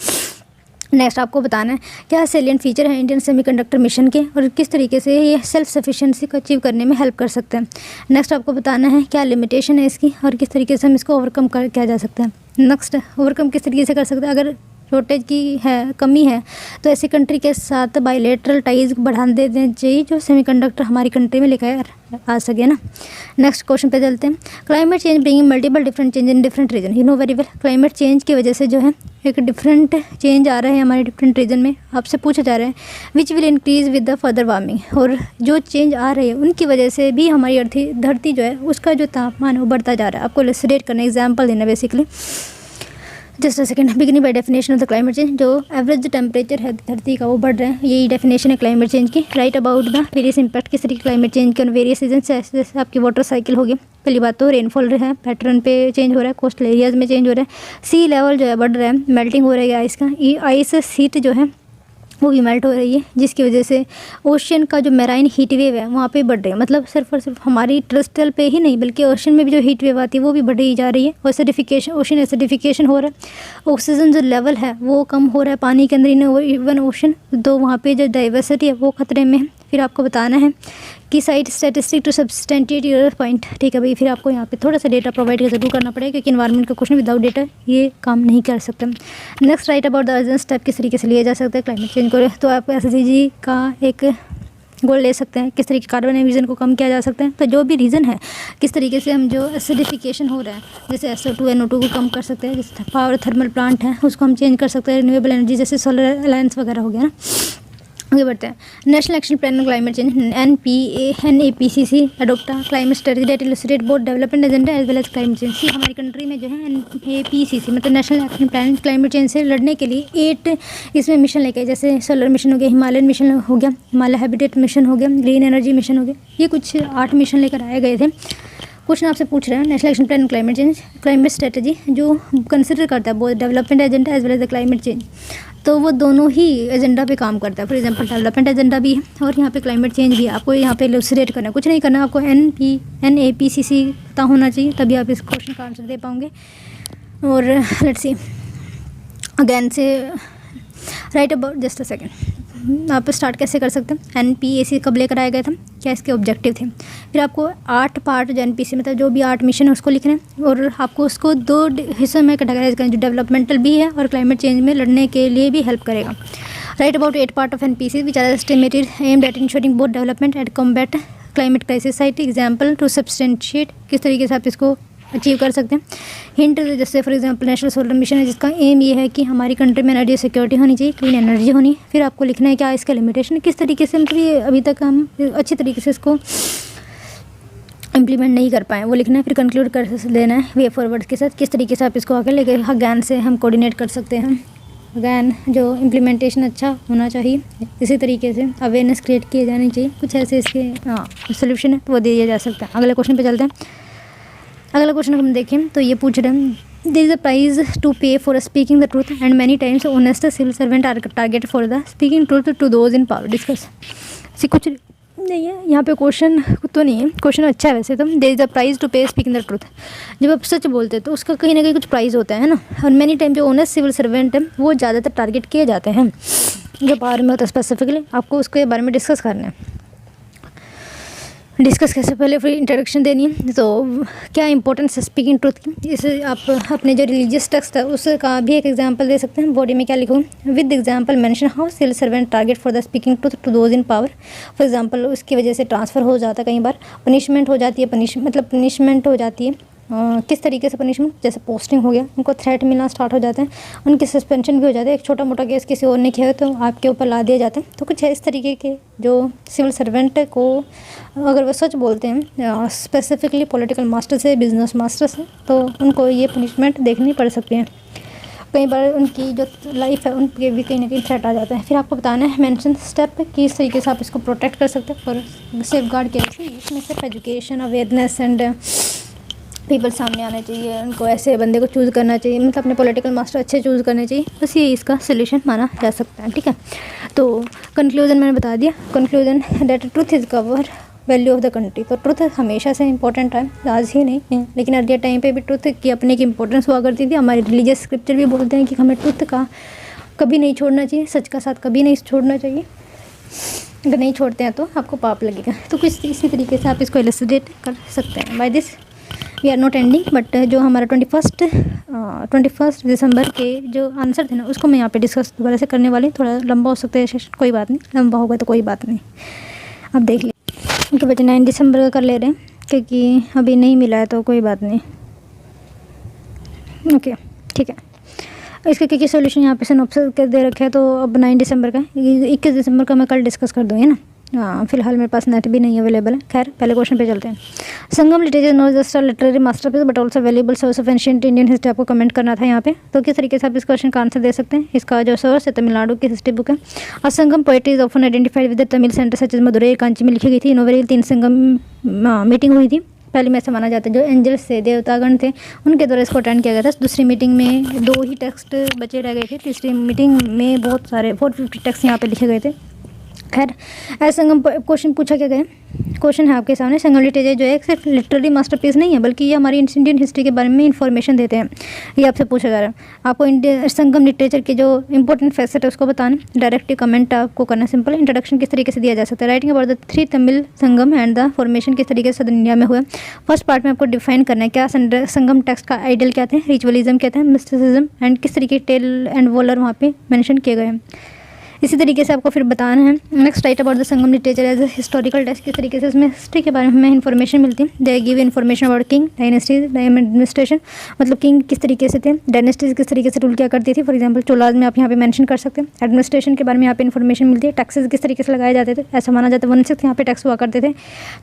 नेक्स्ट आपको बताना है क्या सेलिएंट फीचर है इंडियन सेमीकंडक्टर मिशन के और किस तरीके से ये सेल्फ सफिशिएंसी को अचीव करने में हेल्प कर सकते हैं। नेक्स्ट आपको बताना है क्या लिमिटेशन है इसकी और किस तरीके से हम इसको ओवरकम किया जा सकता है। नेक्स्ट ओवरकम किस तरीके से कर सकते हैं, अगर शॉर्टेज की है, कमी है, तो ऐसी कंट्री के साथ बायलैटरल टाइज बढ़ा देना चाहिए जो सेमीकंडक्टर हमारी कंट्री में लेकर आ सके ना। नेक्स्ट क्वेश्चन पे चलते हैं, climate change bringing multiple different change in different region, you know very well. Climate change की वजह से जो है एक डिफरेंट चेंज आ रहा है हमारे डिफरेंट रीजन में। आपसे पूछा जा रहा है which will increase with the further warming, और जो चेंज आ रहे हैं उनकी वजह से भी हमारी धरती जो है उसका जो तापमान है वो बढ़ता जा रहा है। आपको इलस्ट्रेट करना, एग्जाम्पल देना basically. Just a second, beginning by definition of the climate change. जो एवरेज धरती है धरती का वो बढ़ रहा है, यही डेफिनेशन है क्लाइमेट चेंज की। Right about the various impact, किस तरीके क्लाइमेट चेंज के वेरियस सीजन से, जैसे आपकी वाटर साइकिल होगी। पहली बात तो रेनफॉल है पैटर्न पे चेंज हो रहा है, कोस्टल एरियाज में चेंज हो रहा है, सी लेवल जो है बढ़ रहा है, मेल्टिंग हो रही है आइस का, ये आइस शीट जो है वो भी मेल्ट हो रही है, जिसकी वजह से ओशन का जो मेराइन हीट वेव है वहाँ पे बढ़ रही है। मतलब सिर्फ और सिर्फ हमारी टेरेस्ट्रियल पे ही नहीं बल्कि ओशन में भी जो हीट वेव आती है वो भी बढ़ी जा रही है। और एसिडिफिकेशन, ओशन एसिडिफिकेशन हो रहा है, ऑक्सीजन जो लेवल है वो कम हो रहा है पानी के अंदर, इवन ओशन, तो वहाँ पे जो डाइवर्सिटी है वो खतरे में है। फिर आपको बताना है कि cite statistic to substantiate your point. ठीक है भाई, फिर आपको यहाँ पे थोड़ा सा डेटा प्रोवाइड जरूर करना पड़ेगा, क्योंकि इन्वायरमेंट का क्वेश्चन विदाउट डेटा ये काम नहीं कर सकते। Next, write about the urgent step, किस तरीके से लिए जा सकते हैं क्लाइमेट चेंज को। तो आप SDG का एक गोल ले सकते हैं, किस तरीके कार्बन एमिशन को कम किया जा सकता है। तो जो भी रीज़न है, किस तरीके से हम जो एसिडिफिकेशन हो रहा है, जैसे SO2 NO2 को कम कर सकते हैं, जैसे पावर थर्मल प्लांट है उसको हम चेंज कर सकते हैं, रिन्यूएबल एनर्जी जैसे सोलर अलायंस वगैरह हो गया ना। आगे बढ़ते हैं। National action plan on climate change NAPCC adopt climate strategy that illustrate both development agenda as well as climate change. हमारी कंट्री में जो है NAPCC मतलब national action plan climate change से लड़ने के लिए 8 इसमें मिशन लेके आए, जैसे सोलर मिशन हो गया, हिमालयन मिशन हो गया, हिमालय हैबिटेट मिशन हो गया, ग्रीन एनर्जी मिशन हो गया, ये कुछ 8 मिशन लेकर आए गए थे। क्वेश्चन आपसे पूछ रहे हैं national action plan climate change climate strategy जो कंसिडर करता है both development agenda as well as the climate change, तो वो दोनों ही एजेंडा पे काम करता है। फॉर एग्जांपल डेवलपमेंट एजेंडा भी है और यहाँ पे क्लाइमेट चेंज भी है। आपको यहाँ पे इलस्ट्रेट करना है, कुछ नहीं करना, आपको NAPCC पता होना चाहिए, तभी आप इस क्वेश्चन का आंसर दे पाओगे। और लेट्स सी अगेन से right about, just a second, आप स्टार्ट कैसे कर सकते हैं। NPAC कब लेकर आया गया था, क्या इसके ऑब्जेक्टिव थे। फिर आपको 8 पार्ट जो NPC मतलब जो भी 8 मिशन है उसको लिखना है, और आपको उसको 2 हिस्सों में कैटेगराइज करना है, जो डेवलपमेंटल भी है और क्लाइमेट चेंज में लड़ने के लिए भी हेल्प करेगा। Write about 8 part of NPC which are estimated aimed at ensuring both development and combat climate crisis. Cite example to substantiate, किस तरीके से आप इसको अचीव कर सकते हैं। हिंट, जैसे for example national solar mission है जिसका एम ये है कि हमारी कंट्री में एनर्जी सिक्योरिटी होनी चाहिए, क्लीन एनर्जी होनी। फिर आपको लिखना है क्या इसका लिमिटेशन, किस तरीके से मतलब ये अभी तक हम अच्छी तरीके से इसको इम्प्लीमेंट नहीं कर पाए, वो लिखना है। फिर कंक्लूड कर देना है वे फॉरवर्ड के साथ, किस तरीके से आप इसको आगे लेके ज्ञान से हम कोऑर्डिनेट कर सकते हैं। ज्ञान जो इम्प्लीमेंटेशन अच्छा होना चाहिए, इसी तरीके से अवेयरनेस क्रिएट किए जानी चाहिए, कुछ ऐसे इसके सोल्यूशन है तो वो दिया जा सकता है। अगले क्वेश्चन पे चलते हैं। अगला क्वेश्चन हम देखें तो ये पूछ रहे हैं there is a price to pay for speaking the truth and many times honest civil servant are target for the speaking truth to those in power. Discuss see कुछ नहीं है यहाँ पे, क्वेश्चन तो नहीं है, क्वेश्चन अच्छा है वैसे तो। There is a price to pay speaking the truth, जब आप सच बोलते हैं तो उसका कहीं ना कहीं कुछ प्राइस होता है ना। और मैनी टाइम जो ऑनेस्ट सिविल सर्वेंट है वो ज़्यादातर टारगेट किए जाते हैं, जो बारे में होता है स्पेसिफिकली आपको उसके बारे में डिस्कस करना है। डिस्कस कैसे, पहले फिर इंट्रोडक्शन देनी है। तो क्या इंपॉर्टेंस है स्पीकिंग ट्रूथ की, इसे आप अपने जो रिलीजियस टेक्स्ट है उसका भी एक एग्जांपल दे सकते हैं। बॉडी में क्या लिखूँ, with example mention how civil servant target for the speaking truth to those in power. For example उसकी वजह से ट्रांसफ़र हो जाता है, कई बार पनिशमेंट हो जाती है, पनिशमेंट हो जाती है। किस तरीके से पनिशमेंट, जैसे पोस्टिंग हो गया, उनको थ्रेट मिलना स्टार्ट हो जाते हैं, उनकी सस्पेंशन भी हो जाती है। एक छोटा मोटा केस किसी और ने किया तो आपके ऊपर ला दिया जाता है। तो कुछ इस तरीके के जो सिविल सर्वेंट को अगर वो सच बोलते हैं, स्पेसिफिकली पॉलिटिकल मास्टर से, बिजनेस मास्टर से, तो उनको ये पनिशमेंट देखनी पड़ सकती है। कई बार उनकी जो लाइफ है उन पर भी कहीं ना कहीं थ्रेट आ जाता है। फिर आपको बताना है मेंशन स्टेप कि इस तरीके से आप इसको प्रोटेक्ट कर सकते हैं और सेफ गार्ड के थ्रू। इसमें सिर्फ एजुकेशन, अवेयरनेस एंड पीपल सामने आना चाहिए, उनको ऐसे बंदे को चूज़ करना चाहिए, मतलब अपने पॉलिटिकल मास्टर अच्छे चूज़ करने चाहिए, बस ये इसका सोल्यूशन माना जा सकता है। ठीक है, तो कंक्लूजन मैंने बता दिया। Conclusion that truth is cover value of the country. तो ट्रूथ हमेशा से इंपॉर्टेंट है, आज ही नहीं है, लेकिन अर्लियर टाइम पे भी ट्रूथ की अपने की इंपॉर्टेंस हुआ करती थी। हमारे रिलीजियस स्क्रिप्चर भी बोलते हैं कि हमें ट्रूथ का कभी नहीं छोड़ना चाहिए, सच का साथ कभी नहीं छोड़ना चाहिए। अगर नहीं छोड़ते हैं तो आपको पाप लगेगा। तो कुछ इसी तरीके से आप इसको इलस्ट्रेट कर सकते हैं। By this we are not ending, but जो हमारा 21 दिसंबर के जो आंसर थे ना उसको मैं यहाँ पे डिस्कस दोबारा से करने वाली। थोड़ा लंबा हो सकता है सेशन, कोई बात नहीं, लंबा होगा तो कोई बात नहीं, आप देख लीजिए। ओके बेटे, 9 दिसंबर का कर ले रहे हैं क्योंकि अभी नहीं मिला है तो कोई बात नहीं। ओके ठीक है, इसका क्योंकि सोल्यूशन यहाँ पे सिनॉप्सिस कर दे रखे हैं, तो अब 9 दिसंबर का, 21 दिसंबर का मैं कल डिस्कस कर दूँगी ना। फिलहाल मेरे पास नेट भी नहीं अवेलेबल है। खैर पहले क्वेश्चन पे चलते हैं। Sangam literature not just a literary masterpiece but also valuable source of ancient Indian history. आपको कमेंट करना था यहाँ पे, तो किस तरीके से आप इस क्वेश्चन का आंसर दे सकते हैं। इसका जो सोर्स है तमिलनाडु की हिस्ट्री बुक है। और Sangam poetry is often identified with the Tamil centre such as Madurai Kanchi में लिखी गई थी। नोवेल 3 संगम मीटिंग हुई थी। पहली में ऐसा माना जाता है जो एंजल्स थे, देवतागण थे, उनके द्वारा इसको अटेंड किया गया था। दूसरी मीटिंग में 2 ही टेक्स्ट बचे रह गए थे। तीसरी मीटिंग में बहुत सारे 450 टेक्स्ट यहाँ पे लिखे गए थे। खैर ऐसा संगम क्वेश्चन पूछा क्या गया, क्वेश्चन है आपके सामने। संगम लिटरेचर जो है सिर्फ लिटरेरी मास्टरपीस नहीं है, बल्कि ये हमारी इंडियन हिस्ट्री के बारे में इंफॉर्मेशन देते हैं। ये आपसे पूछा जा रहा है। आपको संगम लिटरेचर के जो इंपॉर्टेंट फैसेट है उसको बताना। डायरेक्टली कमेंट आपको करना सिंपल। इंट्रोडक्शन किस तरीके से दिया जा सकता है। Writing about the 3 Tamil Sangam and the formation किस तरीके से इंडिया में हुआ। फर्स्ट पार्ट में आपको डिफाइन करना है क्या संगम टेक्स्ट का आइडियल क्या थे, रिचुअलिज्म क्या था, मिस्टिसिज्म एंड किस तरीके के टेल एंड वॉलर वहाँ पे मेंशन किए गए हैं। इसी तरीके से आपको फिर बताना है। Next write about the Sangam literature as a historical text. किस तरीके से इसमें हिस्ट्री के बारे में हमें इन्फॉर्मेशन मिलती है। They give information about king dynasties administration, मतलब किंग किस तरीके से थे, डायनेस्टीज किस तरीके से रूल किया करती थी। फॉर एग्जाम्पल चोलाज में आप यहाँ पे मेंशन कर सकते हैं। एडमिनिस्ट्रेशन के बारे में यहाँ पे इन्फॉर्मेशन मिलती है। टैक्सेस किस तरीके से लगाए जाते थे, ऐसा माना जाता है 1/6 यहाँ पे टैक्स हुआ करते थे।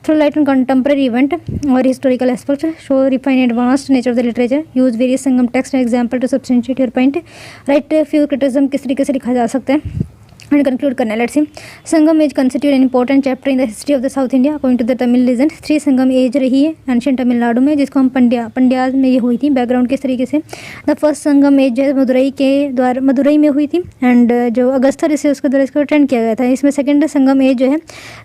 Through light on contemporary event और historical aspect show refine advanced nature of the literature. Use various Sangam text example to substantiate your point. Write few criticism किस तरीके से लिखा जा सकता है एंड कंक्लूड करना है। Let's see. Sangam age constitute an important chapter in the history of the south India according to the Tamil legend. 3 Sangam age रही है एंशियंट तमिलनाडु में, जिसको हम पंड्याज में ये हुई थी। बैकग्राउंड किस तरीके से। द फर्स्ट संगम एज जो है मदुरई में हुई थी एंड जो अगस्त्य ऋषि उसके द्वारा इसको अटेंड किया गया था। इसमें सेकेंड संगम एज जो है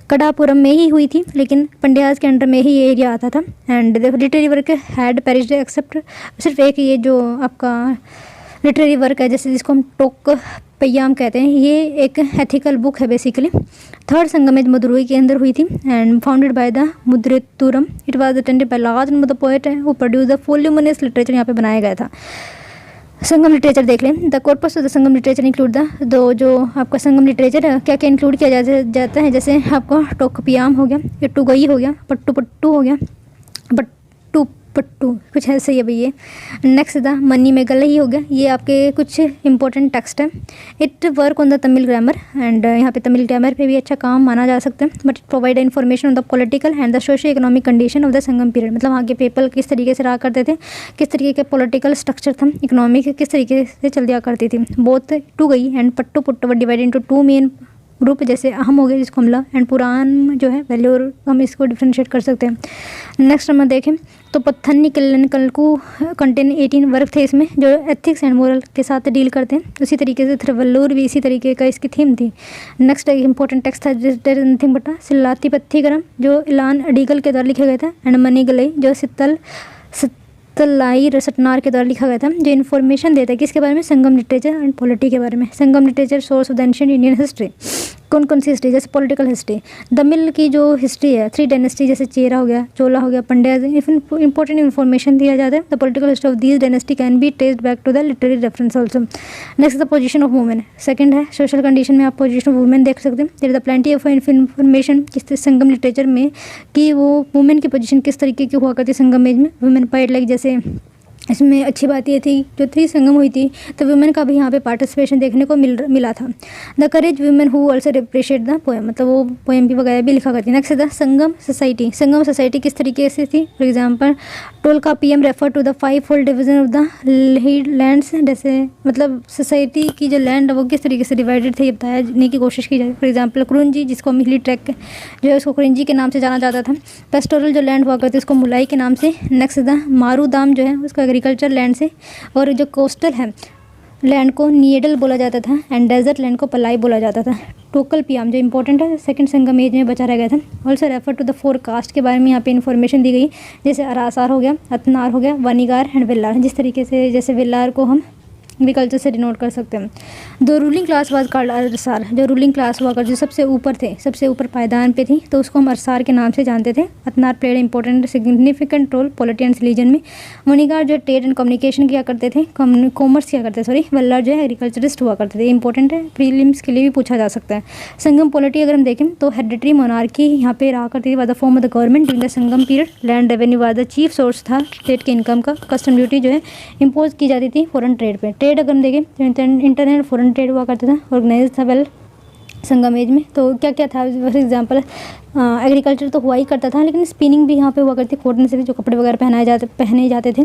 कडापुरम में ही हुई थी, लेकिन पंड्याज के अंडर में ही ये एरिया आता था। And the literary work had perished except सिर्फ एक ये जो आपका लिटरेरी वर्क है जैसे जिसको हम टोक पय्याम कहते हैं, ये एक एथिकल बुक है basically. Third Sangam age Madurai के अंदर हुई थी and founded by the Mudathirumaran. It was attended by large number of poet who produce the voluminous literature. यहाँ पे बनाया गया था। संगम लिटरेचर देख लें। The corpus of the Sangam literature include the दो जो आपका संगम लिटरेचर है क्या क्या इंक्लूड किया जाता है। जैसे आपको टोकपियाम हो गया, टुगई हो गया, पट्टू पट्टू हो गया, पट्टू कुछ ऐसे ही है भैया। नेक्स्ट द मनी में गलही हो गया। ये आपके कुछ इंपॉर्टेंट टेक्स्ट है। It work on the Tamil grammar and यहाँ पे तमिल ग्रामर पे भी अच्छा काम माना जा सकता है। But it provide information on the political and the socio economic condition of the Sangam period. मतलब वहाँ के पीपल किस तरीके से रहा करते थे, किस तरीके का पॉलिटिकल स्ट्रक्चर था, इकोनॉमिक किस तरीके से चल दिया करती थी। बोथ टू गई and Pattupattu were divide into 2 main group, जैसे अहम हो गया जिसको हमला एंड पुराण जो है वैल्यूर, हम इसको डिफ्रेंशिएट कर सकते हैं। नेक्स्ट हम देखें तो पत्थन्नी कलकू कंटेन 18 वर्क थे इसमें जो एथिक्स एंड मोरल के साथ डील करते हैं। उसी तरीके से थिरुवल्लुवर भी इसी तरीके का इसकी थीम थी। नेक्स्ट एक इंपॉर्टेंट टेक्स्ट था नथिंग बट सिल्लाती पत्थीगरम जो इलान अडीगल के द्वारा लिखा गया था एंड मनीगलई जो तलाई रसटनार के द्वारा लिखा गया था, जो इन्फॉर्मेशन देता है किसके बारे में, संगम लिटरेचर एंड पॉलिटी के बारे में। Sangam literature source of the ancient Indian history. कौन कौन सी हिस्ट्री, जैसे पॉलिटिकल हिस्ट्री, तमिल की जो हिस्ट्री है 3 डायनेस्टी जैसे चेरा हो गया, चोला हो गया, पंड्या, इंपॉर्टेंट इन्फॉर्मेशन दिया जाता है। The political history of these dynasty can be traced back to the literary reference also. Next the position of women. Second है सोशल कंडीशन में आप पोजीशन ऑफ वुमेन देख सकते हैं। There the plenty of information किस संगम लिटरेचर में कि वो वुमेन की पोजीशन किस तरीके की हुआ करती है संगम एज में। वुमेन पार्ट लाइक जैसे इसमें अच्छी बात ये थी जो 3 संगम हुई थी तो वुमेन का भी यहाँ पे पार्टिसिपेशन देखने को मिला था। The courage women who also appreciate the poem, मतलब वो पोएम भी वगैरह भी लिखा करती है। Next the Sangam society. Sangam society किस तरीके से थी, for example Tolkappiyam refer to the 5-fold division of the lands, जैसे मतलब सोसाइटी की जो लैंड है वो किस तरीके से डिवाइडेड थे ये बताने की कोशिश की जाए। फॉर एग्जाम्पल कुरुंजी जिसको हम हिली ट्रैक जो है उसको कुरुंजी के नाम से जाना जाता था। पेस्टोरल जो लैंड हुआ करती है उसको मुलाई के नाम से। नेक्स्ट द मारूदाम जो है उसका एग्रीकल्चर लैंड से, और जो कोस्टल है लैंड को नियडल बोला जाता था एंड डेजर्ट लैंड को पलाई बोला जाता था। टोकल पियाम जो इंपॉर्टेंट है सेकंड संगम एज में बचा रह गया था। Also refer to the 4 caste के बारे में यहाँ पे इन्फॉर्मेशन दी गई, जैसे अरासार हो गया, अतनार हो गया, वनीगार एंड विल्लार। जिस तरीके से जैसे विल्लार को हम एग्रीकल्चर से डिनोट कर सकते हैं। दो रूलिंग क्लास वाज कॉल्ड अरसार, जो रूलिंग क्लास हुआ कर जो सबसे ऊपर थे, सबसे ऊपर पायदान पे थी, तो उसको हम अरसार के नाम से जानते थे। Anthanar played important significant role polity and religion में। वनीगार जो ट्रेड एंड कम्युनिकेशन किया करते थे, कॉमर्स किया करते सॉरी। वल्लार जो है एग्रीकल्चरिस्ट हुआ करते थे। इंपॉर्टेंट है, प्रीलिम्स के लिए भी पूछा जा सकता है। संगम पॉलिटी अगर हम देखें तो हेरिडिटरी मोनार्की यहाँ पे रहा करती थी। Was the form of the government during the Sangam period. Land revenue was the chief source था स्टेट के इनकम का। कस्टम ड्यूटी जो है इम्पोज की जाती थी फॉरेन ट्रेड पे। ट्रेड अगर हम देखें इंटरनेट फॉरेन ट्रेड हुआ करता था, ऑर्गेनाइज था वेल संगम एज में। तो क्या क्या था, फॉर एग्जांपल एग्रीकल्चर तो हुआ ही करता था, लेकिन स्पिनिंग भी यहाँ पे हुआ करती, कॉटन से भी जो कपड़े वगैरह पहने जाते थे।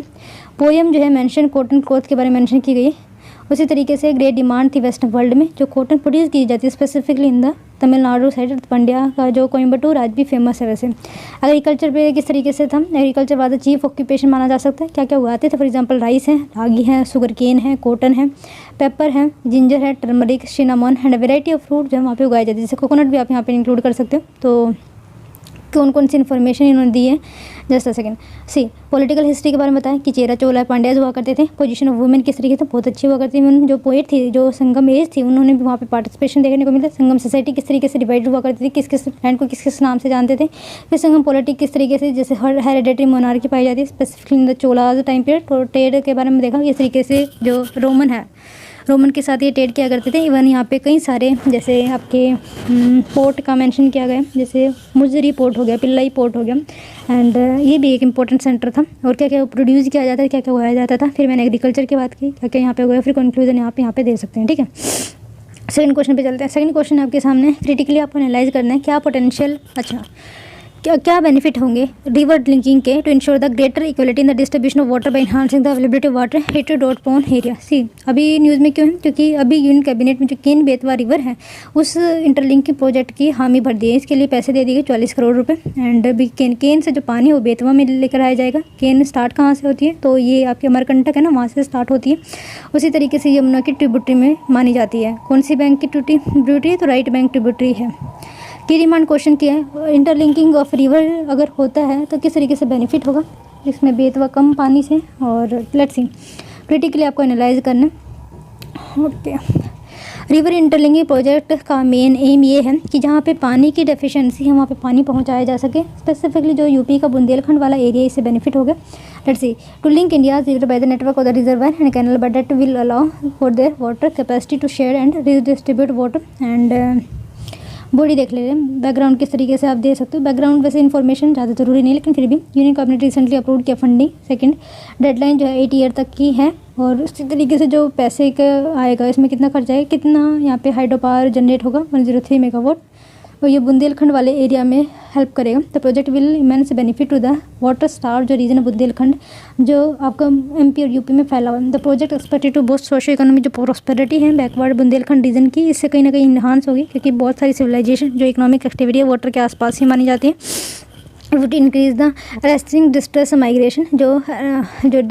पोएम जो है मेंशन कॉटन क्लॉथ के बारे में मेंशन की गई है। उसी तरीके से ग्रेट डिमांड थी वेस्टर्न वर्ल्ड में जो कॉटन प्रोड्यूस की जाती है, specifically in the Tamil Nadu side. Pandya का जो कोयम्बटूर आज भी फेमस है। वैसे एग्रीकल्चर पे किस तरीके से था, agriculture was the chief occupation माना जा सकता है। क्या क्या उगाते थे, फॉर एग्जांपल राइस है, रागी है, शुगर केन है, कॉटन है, पेपर है, जिंजर है, turmeric, cinnamon and variety of fruit जो है वहाँ पे उगाए जाते हैं। जैसे कोकोनट भी आप यहाँ पे इंक्लूड कर सकते हो। तो कौन कौन सी इन्फॉर्मेशन इन्होंने दी है, just a second. See political history के बारे में बताएं कि चेरा चोला पांड्याज हुआ करते थे। पोजीशन ऑफ वुमेन किस तरीके से, बहुत अच्छी हुआ करती थी। जो पोएट थी, जो संगम एज थी, उन्होंने भी वहाँ पे पार्टिसिपेशन देखने को मिला। संगम सोसाइटी किस तरीके से डिवाइड हुआ करती थी, किस किस लैंड को किस किस नाम से जानते थे। फिर संगम पॉलिटिक किस तरीके से, जैसे हेरिडेटरी मोनार्की पाई जाती है specifically in the Cholas time period. और ट्रेड के बारे में देखा किस तरीके से जो रोमन के साथ ये ट्रेड किया करते थे। इवन यहाँ पे कई सारे जैसे आपके पोर्ट का मेंशन किया गया, जैसे मुजरी पोर्ट हो गया, पिल्लाई पोर्ट हो गया, एंड ये भी एक इंपॉर्टेंट सेंटर था। और क्या क्या प्रोड्यूस किया जाता था, क्या क्या उगाया जाता था। फिर मैंने एग्रीकल्चर की बात की, क्या क्या यहाँ पे उगाया, फिर कंक्लूजन यहाँ पे दे सकते हैं। ठीक है, सेकंड क्वेश्चन पे चलते हैं। सेकंड क्वेश्चन आपके सामने, क्रिटिकली आपको एनालाइज करना है क्या पोटेंशियल, क्या बेनिफिट होंगे रिवर लिंकिंग के to ensure the greater equality in the distribution of water by enhancing the availability of water हेटेरोडोट एरिया। सी अभी न्यूज़ में क्यों है, क्योंकि अभी यूनियन कैबिनेट में जो केन बेतवा रिवर है उस इंटरलिंकिंग प्रोजेक्ट की हामी भर दी है। इसके लिए पैसे दे दिए गए 44 करोड़ रुपए। एंड अभी केन से जो पानी है वो बेतवा में लेकर आया जाएगा। केन स्टार्ट कहाँ से होती है, तो ये आपकी अमरकंटक है ना, वहाँ से स्टार्ट होती है। उसी तरीके से यमुना की ट्रिब्यूटरी में मानी जाती है। कौन सी बैंक की ट्रिब्यूटरी है, तो राइट बैंक ट्रिब्यूटरी है। की डिमांड क्वेश्चन किया है, इंटरलिंकिंग ऑफ रिवर अगर होता है तो किस तरीके से बेनिफिट होगा, इसमें बेतवा कम पानी से। और लेट्स सी क्रिटिकली आपको एनालाइज करना है। ओके, रिवर इंटरलिंकिंग प्रोजेक्ट का मेन एम ये है कि जहाँ पे पानी की डेफिशिएंसी है वहाँ पे पानी पहुँचाया जा सके। स्पेसिफिकली जो यूपी का बुंदेलखंड वाला एरिया, इससे बेनिफिट होगा। Let's see to link India river by the network of the reservoir and canal but that will allow for their water capacity to share and redistribute water. And body देख ले रहे हैं, बैकग्राउंड किस तरीके से आप दे सकते हो। बैकग्राउंड वैसे इन्फॉर्मेशन ज़्यादा जरूरी नहीं, लेकिन फिर भी यूनियन कैबिनेट रिसेंटली अप्रूव किया फंडिंग। सेकंड डेडलाइन जो है 8 ईयर तक की है। और उसी तरीके से जो पैसे का आएगा, इसमें कितना खर्च आएगा, कितना यहाँ पे हाइड्रो पावर जनरेट होगा 103 मेगावाट, और ये बुंदेलखंड वाले एरिया में हेल्प करेगा। The project will immense benefit to the water star जो रीजन है बुंदेलखंड, जो आपका एमपी और यूपी में फैला हुआ है। The project expected to boost socio economic जो प्रोस्पेरिटी है बैकवर्ड बुंदेलखंड रीजन की, इससे कहीं ना कहीं इन्हांस होगी, क्योंकि बहुत सारी सिविलाइजेशन जो इकोनॉमिक एक्टिविटी है वाटर के आसपास ही मानी जाती है। Would increase the resting distress migration, जो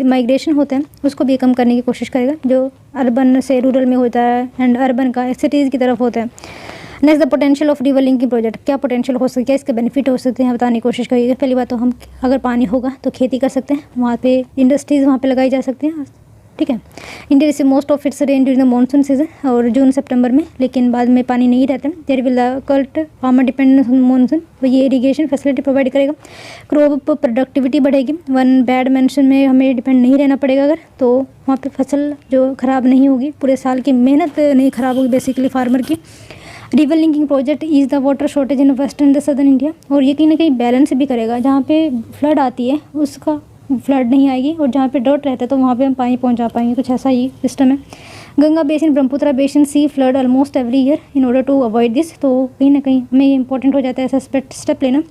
माइग्रेशन होता है उसको भी कम करने की कोशिश करेगा, जो अर्बन से रूरल में होता है एंड अर्बन का सिटीज़ की तरफ होता है। Next the potential of river linking project, क्या पोटेंशियल हो सकता है, इसके बेनिफिट हो सकते हैं बताने की कोशिश करिएगा। पहली बात तो हम अगर पानी होगा तो खेती कर सकते हैं, वहाँ पे इंडस्ट्रीज़ वहाँ पे लगाई जा सकती हैं। ठीक है, India receive most of its rain during the monsoon season, और जून सितंबर में, लेकिन बाद में पानी नहीं रहता। There will cut farmer dependence on monsoon, तो ये इरीगेशन फैसिलिटी प्रोवाइड करेगा। क्रॉप प्रोडक्टिविटी बढ़ेगी। वन बैड मानसून में हमें डिपेंड नहीं रहना पड़ेगा अगर, तो वहाँ पे फसल जो ख़राब नहीं होगी, पूरे साल की मेहनत नहीं ख़राब होगी बेसिकली फार्मर की। River linking project is the water shortage in western and southern India, और ये कहीं ना कहीं बैलेंस भी करेगा। जहाँ पे फ्लड आती है उसका फ्लड नहीं आएगी, और जहाँ पे ड्रॉट रहता है तो वहाँ पे हम पानी पहुँचा पाएंगे, कुछ ऐसा ही सिस्टम है। Ganga basin, Brahmaputra basin see flood almost every year in order to avoid this, तो कहीं ना कहीं हमें इंपॉर्टेंट हो जाता है ऐसा स्टेप लेना।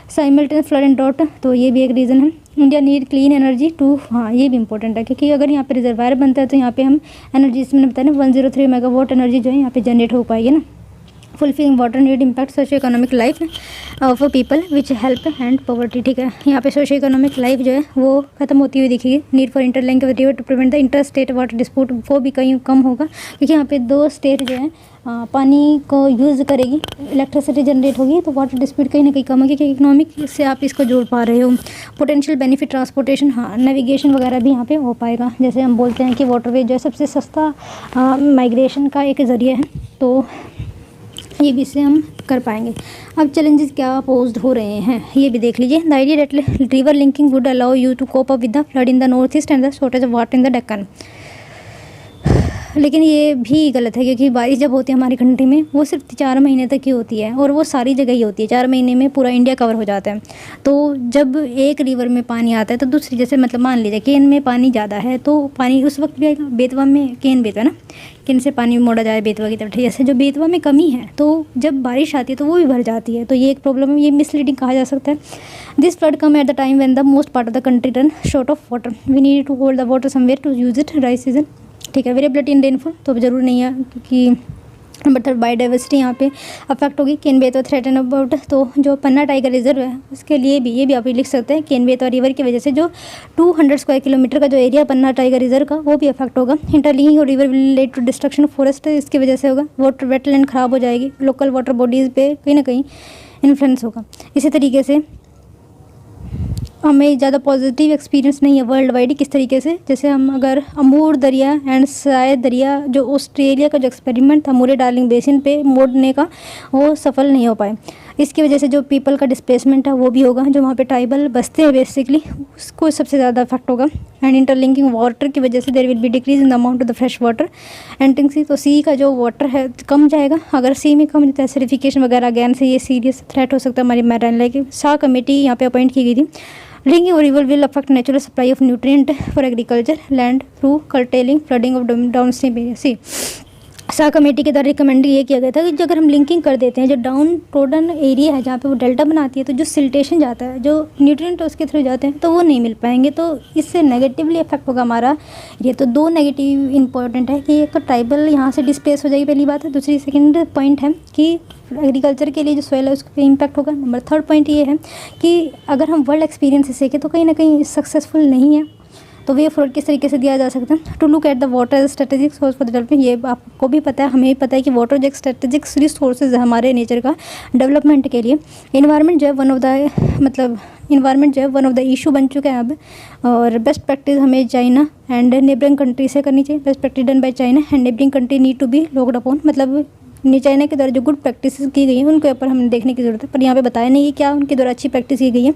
साइमल्टेनियस फ्लड एंड ड्रॉट, तो ये भी एक रीज़न है। India need clean energy too, हाँ ये भी इंपॉर्टेंट है, क्योंकि अगर यहाँ पे रिजर्वायर बनता है तो यहाँ पे हम एनर्जी, इसमें बताया ना 103 मेगावाट एनर्जी जो है यहाँ पे जनरेट हो पाएगी ना। Fulfilling water need impact socio economic life of people which help and poverty. ठीक है, यहाँ पे सोशो इकोनॉमिक लाइफ जो है वो खत्म होती हुई दिखेगी। Need for interlink river to prevent the inter state water dispute, वो भी कहीं कम होगा, क्योंकि यहाँ पे 2 स्टेट जो है पानी को यूज़ करेगी, इलेक्ट्रिसिटी जनरेट होगी, तो वाटर डिस्प्यूट कहीं ना कहीं कम होगी, क्योंकि इकोनॉमिक से आप इसको जोड़ पा रहे हो। पोटेंशियल बेनिफिट ट्रांसपोर्टेशन, हाँ नेविगेशन वगैरह भी यहाँ पे हो पाएगा। जैसे हम बोलते हैं कि वाटरवे जो है सबसे सस्ता माइग्रेशन का एक ज़रिया है, तो ये भी इससे हम कर पाएंगे। अब चैलेंजेस क्या पोज्ड हो रहे हैं ये भी देख लीजिए। The idea that river linking would allow you to cope up with the flood in the north east and the shortage of water in the Deccan. लेकिन ये भी गलत है, क्योंकि बारिश जब होती है हमारी कंट्री में वो सिर्फ 4 महीने तक ही होती है, और वो सारी जगह ही होती है। 4 महीने में पूरा इंडिया कवर हो जाता है। तो जब एक रिवर में पानी आता है तो दूसरी, जैसे मतलब मान लीजिए केन में पानी ज़्यादा है तो पानी उस वक्त भी आएगा। बेतवा में, केन बेतवा ना, केन से पानी मोड़ा जाए बेतवा की तरफ, जैसे जो बेतवा में कमी है तो जब बारिश आती है तो वो भी भर जाती है। तो ये एक प्रॉब्लम है, ये मिसलीडिंग कहा जा सकता है। This flood come at the time when the most part of the country run short of water, we need to hold the water somewhere to use it dry season. ठीक है, वेरिएबिलिटी इन रेनफॉल तो अब जरूर नहीं है, क्योंकि नंबर 3 बायोडाइवर्सिटी यहाँ पे अफेक्ट होगी। केन बेतवा थ्रेटन अबाउट, तो जो पन्ना टाइगर रिजर्व है उसके लिए भी ये भी आप लिख सकते हैं, केन बेतवा रिवर की वजह से जो 200 स्क्वायर किलोमीटर का जो एरिया पन्ना टाइगर रिजर्व का वो भी अफेक्ट होगा। इंटरलिंकिंग और river will lead to destruction of forest, इसकी वजह से होगा। वाटर वेटलैंड खराब हो जाएगी, लोकल वाटर बॉडीज़ पे कहीं ना कहीं इन्फ्लुएंस होगा। इसी तरीके से हमें ज़्यादा पॉजिटिव एक्सपीरियंस नहीं है वर्ल्ड वाइड। किस तरीके से, जैसे हम अगर अमूर दरिया एंड शायद दरिया, जो ऑस्ट्रेलिया का जो एक्सपेरिमेंट था अमूरे डार्लिंग बेसिन पे मोड़ने का, वो सफल नहीं हो पाए। इसकी वजह से जो पीपल का डिस्प्लेसमेंट है वो भी होगा, जो वहाँ पे ट्राइबल बसते हैं बेसिकली, उसको सबसे ज़्यादा इफेक्ट होगा। एंड इंटरलिंकिंग वाटर की वजह से there will be decrease in the amount of the fresh water entering sea, तो सी का जो वाटर है कम जाएगा। अगर सी में कम जाता है एसिडिफिकेशन वगैरह, अगैन से ये सीरियस थ्रेट हो सकता है हमारी मैराइन लाइफ की। सा कमेटी यहाँ पे अपॉइंट की गई थी। Drinking or river will affect natural supply of nutrient for agriculture land through curtailing flooding of downstream area. See, सा कमेटी के द्वारा रिकमेंड ये किया गया था कि अगर हम लिंकिंग कर देते हैं, जो डाउन ट्रोडन एरिया है जहाँ पे वो डेल्टा बनाती है, तो जो सिल्टेशन जाता है, जो न्यूट्रिएंट उसके थ्रू जाते हैं, तो वो नहीं मिल पाएंगे। तो इससे नेगेटिवली इफेक्ट होगा हमारा ये। तो 2 नेगेटिव इंपॉर्टेंट है कि एक तो ट्राइबल यहाँ से डिस्प्लेस हो जाएगी, पहली बात है। दूसरी सेकंड पॉइंट है कि एग्रीकल्चर के लिए जो सॉइल है उस पर इम्पैक्ट होगा। नंबर 3 पॉइंट ये है कि अगर हम वर्ल्ड एक्सपीरियंस से सीखें तो कहीं ना कहीं सक्सेसफुल नहीं है। तो वे फ्लोड किस तरीके से दिया जा सकता है। To look at the water strategic source for the development, ये आपको भी पता है, हमें भी पता है कि वाटर जो एक स्ट्रेटेजिक रिसोर्सेज है हमारे नेचर का डेवलपमेंट के लिए। इन्वायरमेंट जो है वन ऑफ द इशू बन चुका है अब। और बेस्ट प्रैक्टिस हमें चाइना एंड नेबरिंग कंट्री से करनी चाहिए। Best practice done by China and neighbouring country need to be looked upon, मतलब चाइना के द्वारा जो गुड प्रैक्टिस की गई हैं उनके ऊपर हमें देखने की ज़रूरत है। पर यहाँ पे बताया नहीं कि क्या उनके द्वारा अच्छी प्रैक्टिस की गई है।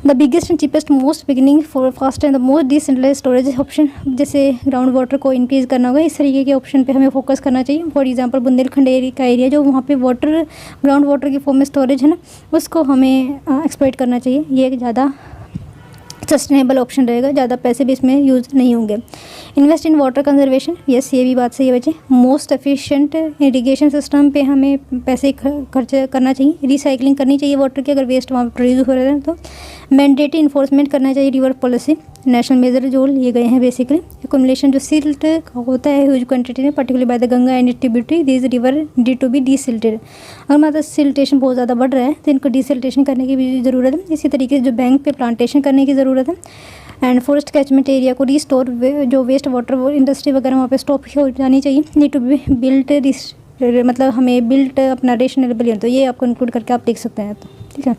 The biggest and cheapest most beginning for fast and the most decentralise storage option, जैसे ग्राउंड वाटर को इंक्रीज़ करना होगा, इस तरीके के ऑप्शन पे हमें फोकस करना चाहिए। फॉर एग्जांपल बुंदेलखंड का एरिया, जो वहाँ पे वाटर ग्राउंड वाटर की फॉर्म में स्टोरेज है ना, उसको हमें एक्सप्लॉइट करना चाहिए। ये एक ज़्यादा सस्टेनेबल ऑप्शन रहेगा, ज़्यादा पैसे भी इसमें यूज़ नहीं होंगे। Invest in water conservation, yes ये भी बात सही है बच्चे। मोस्ट एफिशिएंट इरिगेशन सिस्टम पे हमें पैसे खर्च करना चाहिए। रिसाइकलिंग करनी चाहिए वाटर की, अगर वेस्ट वहाँ प्रोड्यूस हो रहे हैं तो। मैंडेटरी इन्फोर्समेंट करना चाहिए रिवर पॉलिसी, नेशनल मेजर जो लिए गए हैं बेसिकली। एकुमुलेशन जो सिल्ट होता है ह्यूज क्वान्टिटी में, particularly by the Ganga and tributary, this river need to be desilted. अगर मतलब सिल्टेशन बहुत ज़्यादा बढ़ रहा है तो इनको डीसिल्टेशन करने की भी ज़रूरत है। इसी तरीके से जो बैंक पे प्लांटेशन करने की ज़रूरत है। एंड फॉरेस्ट कैचमेंट एरिया को रिस्टोर, जो वेस्ट वाटर इंडस्ट्री वगैरह वहाँ पे स्टॉप हो जानी चाहिए। नीड टू बी बिल्ट, मतलब हमें बिल्ट अपना रेशनल, तो ये आपको इंक्लूड करके आप लिख सकते हैं। तो ठीक है,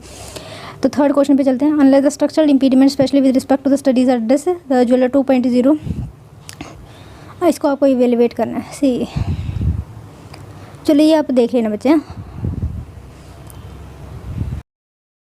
तो 3rd क्वेश्चन पे चलते हैं। Unless the structural impediment specially with respect to the studies address the jeweller 2.0, इसको आपको इवेलुएट करना है। सी चलिए ये आप देख लेना बच्चे।